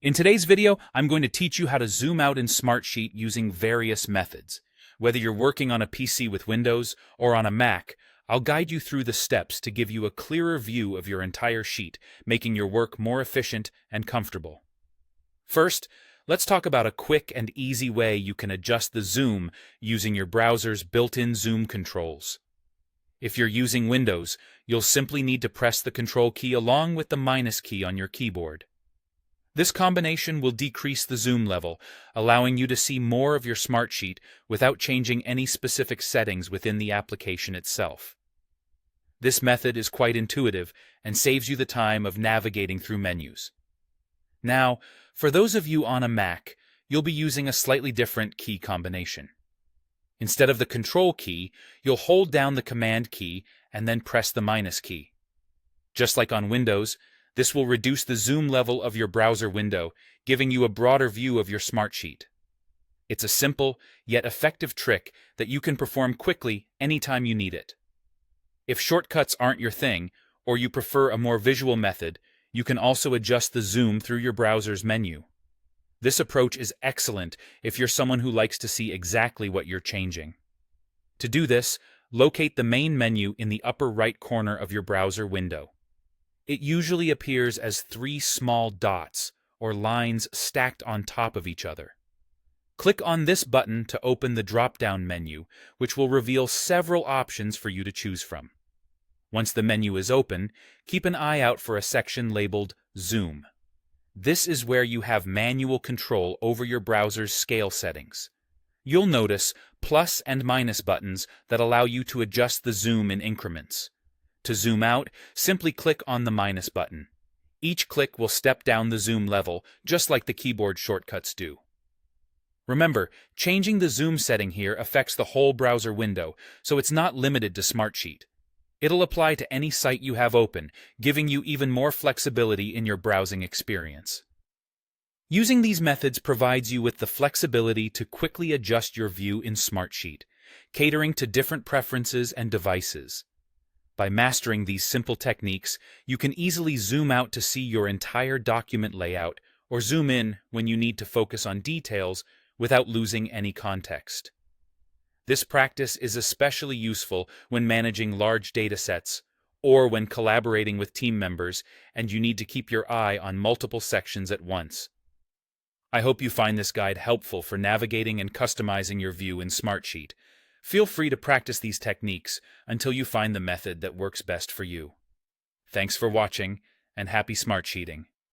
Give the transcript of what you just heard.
In today's video, I'm going to teach you how to zoom out in Smartsheet using various methods. Whether you're working on a PC with Windows or on a Mac, I'll guide you through the steps to give you a clearer view of your entire sheet, making your work more efficient and comfortable. First, let's talk about a quick and easy way you can adjust the zoom using your browser's built-in zoom controls. If you're using Windows, you'll simply need to press the Control key along with the minus key on your keyboard. This combination will decrease the zoom level, allowing you to see more of your Smartsheet without changing any specific settings within the application itself. This method is quite intuitive and saves you the time of navigating through menus. Now, for those of you on a Mac, you'll be using a slightly different key combination. Instead of the Control key, you'll hold down the Command key and then press the minus key. Just like on Windows, this will reduce the zoom level of your browser window, giving you a broader view of your Smartsheet. It's a simple, yet effective trick that you can perform quickly anytime you need it. If shortcuts aren't your thing, or you prefer a more visual method, you can also adjust the zoom through your browser's menu. This approach is excellent if you're someone who likes to see exactly what you're changing. To do this, locate the main menu in the upper right corner of your browser window. It usually appears as three small dots, or lines stacked on top of each other. Click on this button to open the drop-down menu, which will reveal several options for you to choose from. Once the menu is open, keep an eye out for a section labeled Zoom. This is where you have manual control over your browser's scale settings. You'll notice plus and minus buttons that allow you to adjust the zoom in increments. To zoom out, simply click on the minus button. Each click will step down the zoom level, just like the keyboard shortcuts do. Remember, changing the zoom setting here affects the whole browser window, so it's not limited to Smartsheet. It'll apply to any site you have open, giving you even more flexibility in your browsing experience. Using these methods provides you with the flexibility to quickly adjust your view in Smartsheet, catering to different preferences and devices. By mastering these simple techniques, you can easily zoom out to see your entire document layout or zoom in when you need to focus on details without losing any context. This practice is especially useful when managing large data sets or when collaborating with team members and you need to keep your eye on multiple sections at once. I hope you find this guide helpful for navigating and customizing your view in Smartsheet. Feel free to practice these techniques until you find the method that works best for you. Thanks for watching, and happy Smartsheeting.